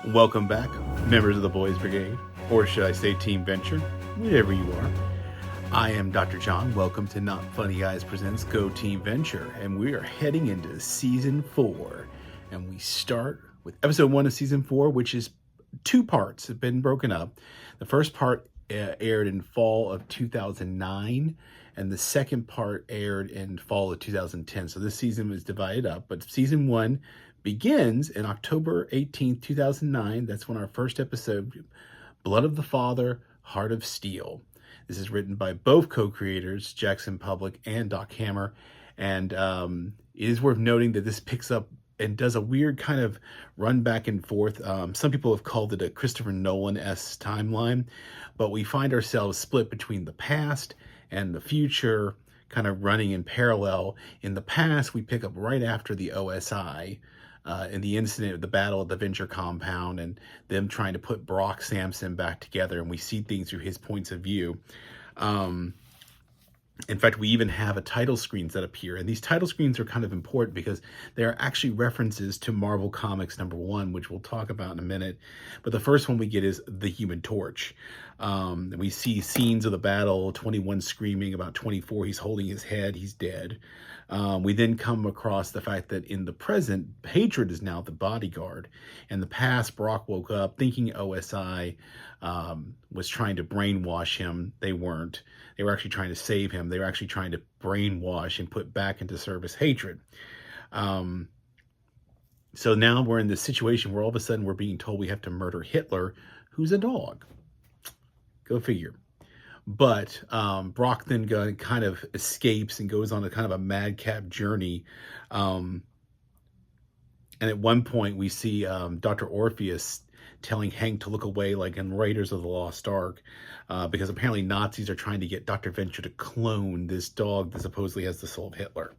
Welcome back, members of the Boys Brigade, or should I say Team Venture, wherever you are. I am Dr. John. Welcome to Not Funny Guys Presents Go Team Venture, and we are heading into Season 4. And we start with Episode 1 of Season 4, which is 2 parts. Have been broken up. The first part aired in fall of 2009, and the second part aired in fall of 2010. So this season was divided up, but Season 1 begins in October 18th, 2009. That's when our first episode, Blood of the Father, Heart of Steel. This is written by both co-creators, Jackson Public and Doc Hammer. And it is worth noting that this picks up and does a weird kind of run back and forth. Some people have called it a Christopher Nolan-esque timeline, but we find ourselves split between the past and the future, kind of running in parallel. In the past, we pick up right after the OSI, in the incident of the battle at the Venture compound and them trying to put Brock Sampson back together, and we see things through his points of view. In fact, we even have title screens that appear, and these title screens are kind of important because they are actually references to Marvel Comics #1, which we'll talk about in a minute. But the first one we get is the Human Torch. And we see scenes of the battle, 21 screaming, about 24, he's holding his head, he's dead. We then come across the fact that in the present, Hatred is now the bodyguard. In the past, Brock woke up thinking OSI was trying to brainwash him. They weren't. They were actually trying to save him. They were actually trying to brainwash and put back into service Hatred. So now we're in this situation where all of a sudden we're being told we have to murder Hitler, who's a dog. Go figure. But Brock then kind of escapes and goes on a kind of a madcap journey. And at one point we see Dr. Orpheus telling Hank to look away, like in Raiders of the Lost Ark, because apparently Nazis are trying to get Dr. Venture to clone this dog that supposedly has the soul of Hitler.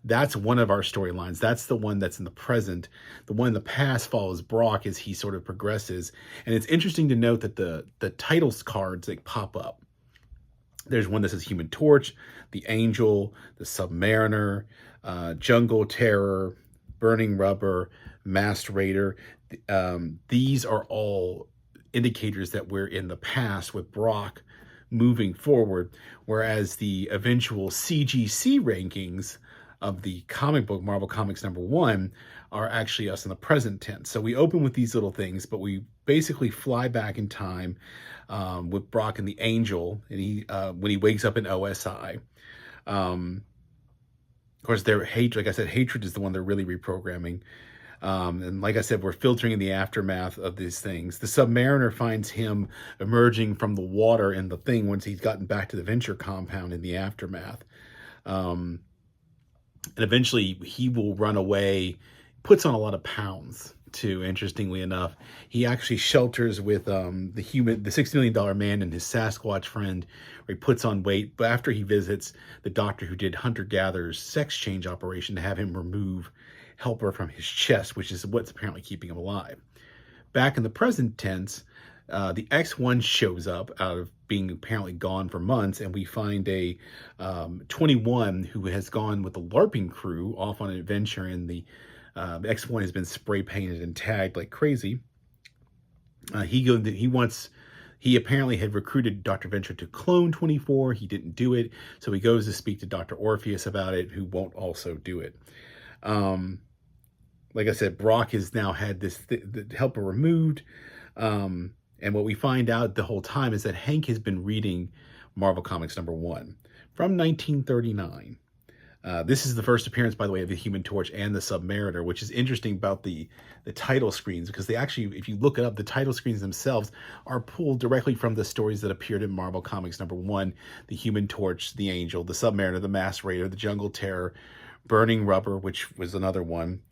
That's one of our storylines. That's the one that's in the present. The one in the past follows Brock as he sort of progresses. And it's interesting to note that the titles cards that pop up, there's one that says Human Torch, the Angel, the Submariner, Jungle Terror, Burning Rubber, Masked Raider. These are all indicators that we're in the past with Brock moving forward, whereas the eventual CGC rankings of the comic book Marvel Comics #1 are actually us in the present tense. So we open with these little things, but we basically fly back in time with Brock and the Angel, and he when he wakes up in OSI. Of course, like I said, Hatred is the one they're really reprogramming. And like I said, we're filtering in the aftermath of these things. The Submariner finds him emerging from the water in the thing once he's gotten back to the Venture compound in the aftermath. And eventually he will run away, puts on a lot of pounds too, interestingly enough. He actually shelters with the $60 million man and his Sasquatch friend, where he puts on weight. But after he visits the doctor who did hunter-gatherer's sex change operation to have him remove helper from his chest, which is what's apparently keeping him alive. Back in the present tense, the X1 shows up out of being apparently gone for months, and we find a 21 who has gone with the LARPing crew off on an adventure, and the X1 has been spray painted and tagged like crazy. He apparently had recruited Dr. Venture to clone 24. He didn't do it, so he goes to speak to Dr. Orpheus about it, who won't also do it. Like I said, Brock has now had the helper removed. And what we find out the whole time is that Hank has been reading Marvel Comics #1 from 1939. This is the first appearance, by the way, of the Human Torch and the Submariner, which is interesting about the title screens, because they actually, if you look it up, the title screens themselves are pulled directly from the stories that appeared in Marvel Comics #1, the Human Torch, the Angel, the Submariner, the Masked Raider, the Jungle Terror, Burning Rubber, which was another one.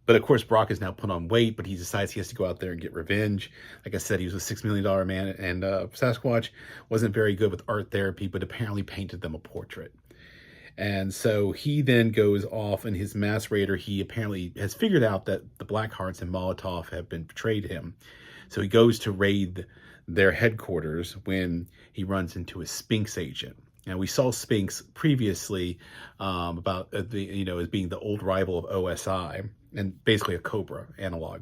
But of course, Brock has now put on weight, but he decides he has to go out there and get revenge. Like I said, he was a $6 million man, and Sasquatch wasn't very good with art therapy, but apparently painted them a portrait. And so he then goes off in his Masked Raider. He apparently has figured out that the Blackhearts and Molotov have been betrayed him. So he goes to raid their headquarters when he runs into a Sphinx agent. And we saw Spinks previously about as being the old rival of OSI and basically a Cobra analog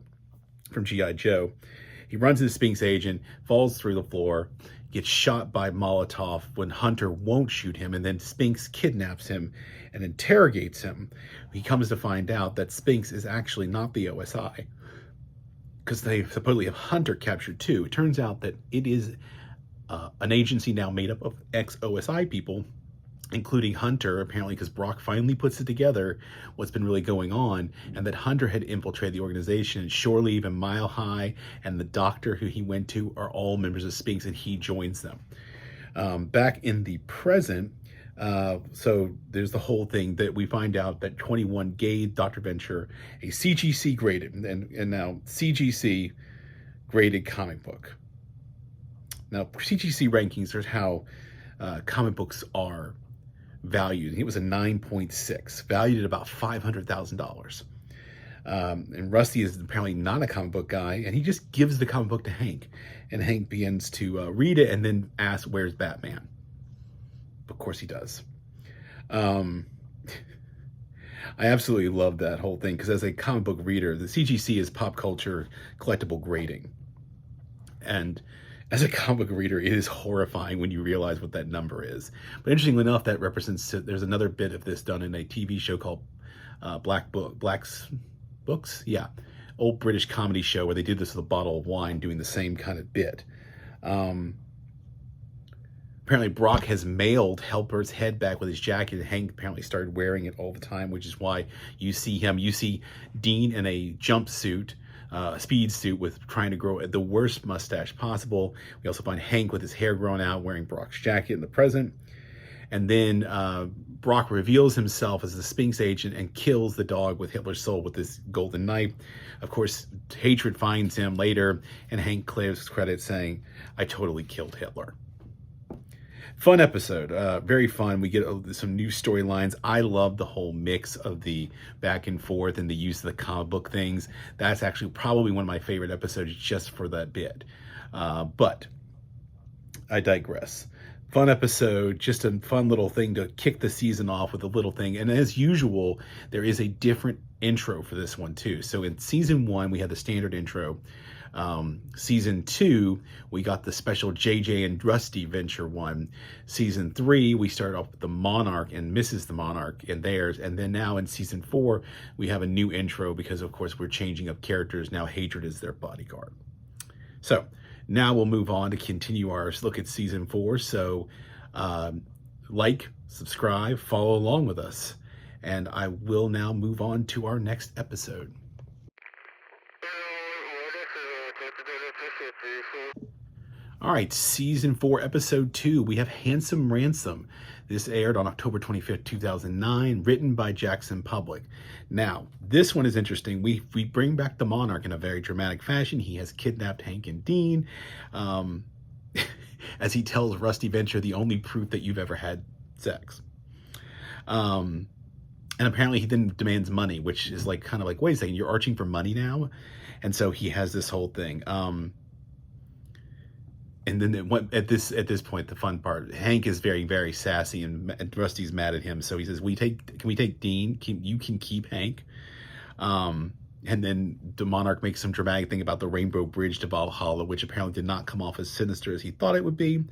from G.I. Joe. He runs into Spinks agent, falls through the floor, gets shot by Molotov when Hunter won't shoot him, and then Spinks kidnaps him and interrogates him. He comes to find out that Spinks is actually not the OSI, because they supposedly have Hunter captured too. It turns out that it is an agency now made up of ex-OSI people, including Hunter, apparently, because Brock finally puts it together what's been really going on, and that Hunter had infiltrated the organization, and Shore Leave and Mile High and the doctor who he went to are all members of Spinks, and he joins them. Back in the present, so there's the whole thing that we find out that 21 gave Dr. Venture a CGC graded, and now CGC graded comic book. Now, CGC rankings are how comic books are valued. It was a 9.6, valued at about $500,000. And Rusty is apparently not a comic book guy, and he just gives the comic book to Hank. And Hank begins to read it and then asks, "Where's Batman?" Of course he does. I absolutely love that whole thing, because as a comic book reader, the CGC is pop culture collectible grading. And as a comic book reader, it is horrifying when you realize what that number is. But interestingly enough, that represents, there's another bit of this done in a TV show called Black's Books? Yeah. Old British comedy show where they did this with a bottle of wine, doing the same kind of bit. Apparently Brock has mailed Helper's head back with his jacket, and Hank apparently started wearing it all the time, which is why you see Dean in a jumpsuit, speed suit, with trying to grow the worst mustache possible. We also find Hank with his hair grown out, wearing Brock's jacket in the present. And then Brock reveals himself as the Spinks agent and kills the dog with Hitler's soul with this golden knife. Of course, Hatred finds him later, and Hank clears credit saying, "I totally killed Hitler." Fun episode, very fun. We get some new storylines. I love the whole mix of the back and forth and the use of the comic book things. That's actually probably one of my favorite episodes just for that bit. But I digress. Fun episode, just a fun little thing to kick the season off with a little thing. And as usual, there is a different intro for this one too. So in season 1, we had the standard intro. Season 2, we got the special JJ and Rusty Venture one. Season 3, we start off with the Monarch and Mrs. the Monarch and theirs. And then now in season 4, we have a new intro because, of course, we're changing up characters. Now Hatred is their bodyguard. So now we'll move on to continue our look at season 4. So like, subscribe, follow along with us. And I will now move on to our next episode. All right, season 4, episode 2, we have Handsome Ransom. This aired on October 25th, 2009, written by Jackson Public. Now, this one is interesting. We bring back the Monarch in a very dramatic fashion. He has kidnapped Hank and Dean. As he tells Rusty Venture, the only proof that you've ever had sex. And apparently he then demands money, which is like kind of like, wait a second, you're arching for money now? And so he has this whole thing. And then at this point, the fun part, Hank is very, very sassy, and Rusty's mad at him. So he says, can we take Dean? You can keep Hank. And then the Monarch makes some dramatic thing about the Rainbow Bridge to Valhalla, which apparently did not come off as sinister as he thought it would be.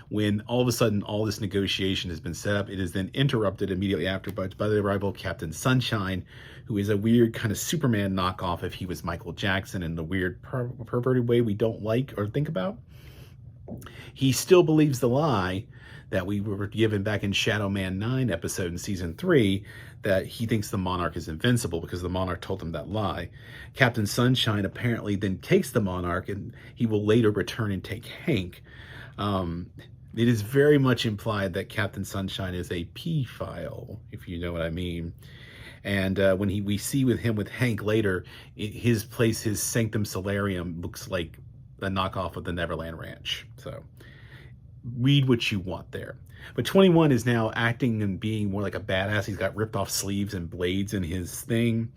When all of a sudden, all this negotiation has been set up, it is then interrupted immediately after by the arrival of Captain Sunshine, who is a weird kind of Superman knockoff if he was Michael Jackson in the weird perverted way we don't like or think about. He still believes the lie that we were given back in Shadow Man 9 episode in season 3, that he thinks the Monarch is invincible because the Monarch told him that lie. Captain Sunshine apparently then takes the Monarch, and he will later return and take Hank. It is very much implied that Captain Sunshine is a pedophile, if you know what I mean. And when we see with Hank later, his place, his Sanctum Solarium, looks like a knockoff of the Neverland Ranch. So read what you want there. But 21 is now acting and being more like a badass. He's got ripped off sleeves and blades in his thing.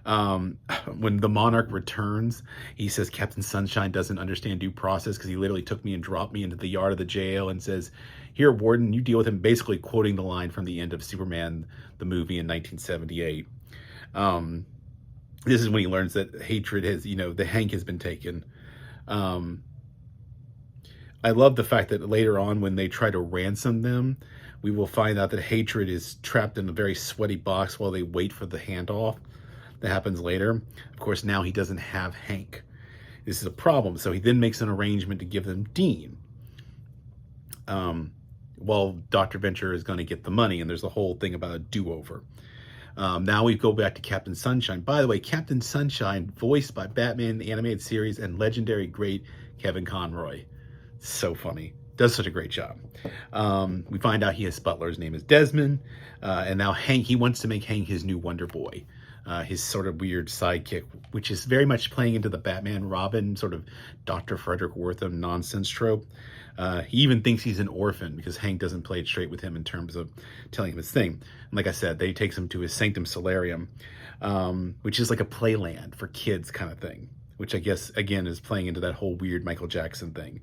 When the Monarch returns, he says Captain Sunshine doesn't understand due process because he literally took me and dropped me into the yard of the jail and says, Here, Warden, you deal with him, basically quoting the line from the end of Superman, the movie in 1978. This is when he learns that hatred has, the Hank has been taken. Um, I love the fact that later on, when they try to ransom them, we will find out that hatred is trapped in a very sweaty box while they wait for the handoff that happens later. Of course, now he doesn't have Hank. This is a problem. So he then makes an arrangement to give them Dean. While Dr. Venture is going to get the money, and there's a whole thing about a do-over. Now we go back to Captain Sunshine. By the way, Captain Sunshine, voiced by Batman the Animated Series and legendary great Kevin Conroy. So funny. Does such a great job. We find out he has Butler. His name is Desmond. And now Hank, he wants to make Hank his new Wonder Boy. His sort of weird sidekick, which is very much playing into the Batman Robin sort of Dr. Frederick Wortham nonsense trope. He even thinks he's an orphan because Hank doesn't play it straight with him in terms of telling him his thing. And like I said, they takes him to his Sanctum Solarium, which is like a playland for kids kind of thing, which I guess, again, is playing into that whole weird Michael Jackson thing.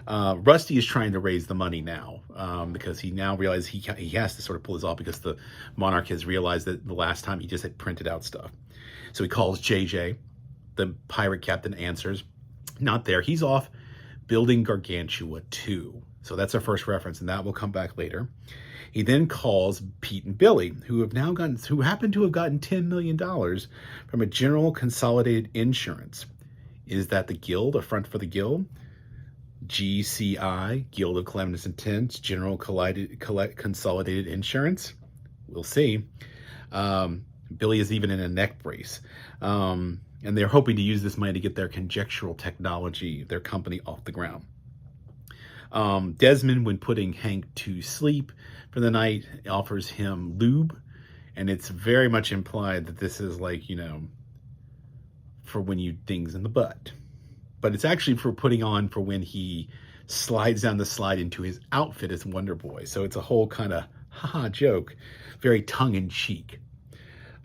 Rusty is trying to raise the money now because he now realizes he has to sort of pull this off because the Monarch has realized that the last time he just had printed out stuff. So he calls JJ. The pirate captain answers. Not there. He's off building Gargantua 2. So that's our first reference, and that will come back later. He then calls Pete and Billy, who happen to have gotten $10 million from a General Consolidated Insurance. Is that the Guild, a front for the Guild? GCI, Guild of Calamitous Intents, General Consolidated Insurance. We'll see. Billy is even in a neck brace. And they're hoping to use this money to get their conjectural technology, their company, off the ground. Desmond, when putting Hank to sleep for the night, offers him lube. And it's very much implied that this is like, for when you things in the butt. But it's actually for putting on for when he slides down the slide into his outfit as Wonder Boy. So it's a whole kind of haha joke, very tongue-in-cheek.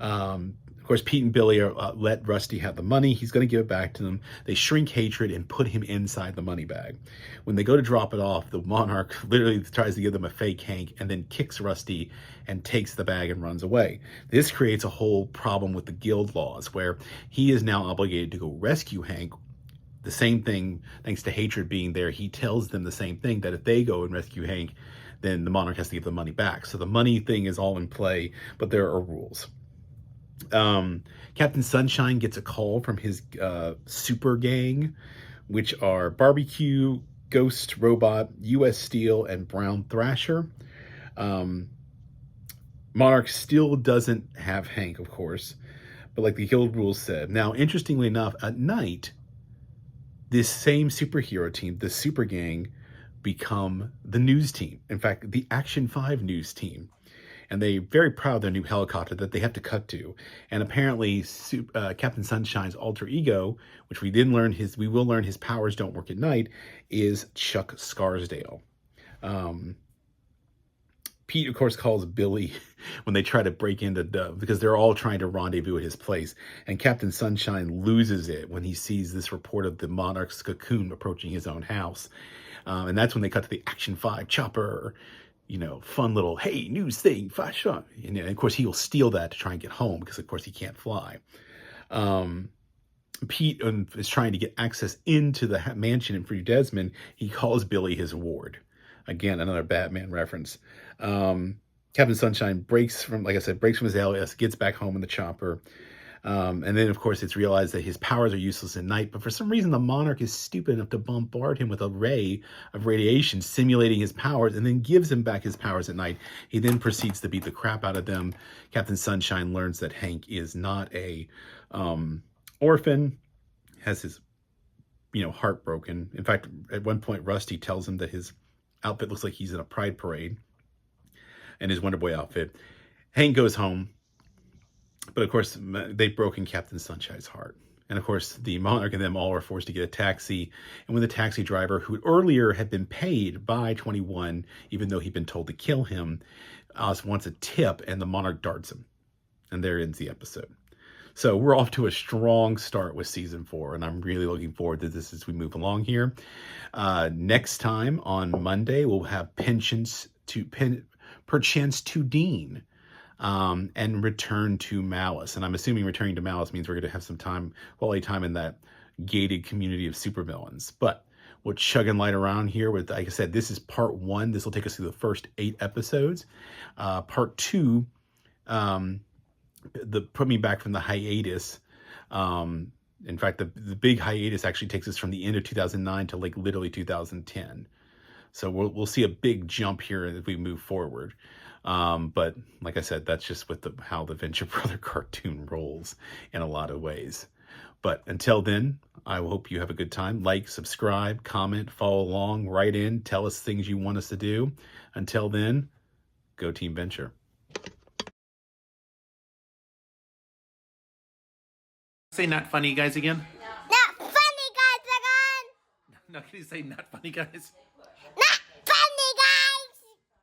Of course, Pete and Billy let Rusty have the money. He's going to give it back to them. They shrink hatred and put him inside the money bag. When they go to drop it off, the Monarch literally tries to give them a fake Hank and then kicks Rusty and takes the bag and runs away. This creates a whole problem with the guild laws where he is now obligated to go rescue Hank. The same thing, thanks to hatred being there, he tells them the same thing, that if they go and rescue Hank, then the Monarch has to give the money back. So the money thing is all in play, but there are rules. Captain Sunshine gets a call from his super gang, which are Barbecue, Ghost Robot, US Steel, and Brown Thrasher. Monarch still doesn't have Hank, of course, but like the guild rules said. Now, interestingly enough, at night, this same superhero team, the super gang, become the news team. In fact, the Action 5 news team. And they're very proud of their new helicopter that they have to cut to. And apparently, Captain Sunshine's alter ego, which we will learn his powers don't work at night, is Chuck Scarsdale. Pete, of course, calls Billy when they try to break into because they're all trying to rendezvous at his place. And Captain Sunshine loses it when he sees this report of the Monarch's cocoon approaching his own house. And that's when they cut to the Action 5 chopper. Fun little, hey, news thing, fashion. And of course, he'll steal that to try and get home because, of course, he can't fly. Pete is trying to get access into the mansion and free Desmond. He calls Billy his ward. Again, another Batman reference. Captain Sunshine breaks from his alias, gets back home in the chopper. And then, of course, it's realized that his powers are useless at night. But for some reason, the Monarch is stupid enough to bombard him with a ray of radiation, simulating his powers, and then gives him back his powers at night. He then proceeds to beat the crap out of them. Captain Sunshine learns that Hank is not a orphan, has his heart broken. In fact, at one point, Rusty tells him that his outfit looks like he's in a pride parade, and his Wonder Boy outfit. Hank goes home. But of course, they've broken Captain Sunshine's heart. And of course, the Monarch and them all are forced to get a taxi. And when the taxi driver, who earlier had been paid by 21, even though he'd been told to kill him, wants a tip, and the Monarch darts him. And there ends the episode. So we're off to a strong start with season 4, and I'm really looking forward to this as we move along here. Next time on Monday, we'll have Perchance to Dean, and Return to Malice. And I'm assuming returning to Malice means we're going to have some quality time in that gated community of supervillains. But we'll chug and light around here with, like I said, this is part 1. This will take us through the first 8 episodes. Part 2, put me back from the hiatus. In fact, the big hiatus actually takes us from the end of 2009 to like literally 2010. So we'll see a big jump here as we move forward. But like I said, that's just with how the Venture Brother cartoon rolls in a lot of ways. But until then, I hope you have a good time. Like, subscribe, comment, follow along, write in, tell us things you want us to do. Until then, go Team Venture. Say not funny guys again. Not funny guys again. No, can you say not funny guys?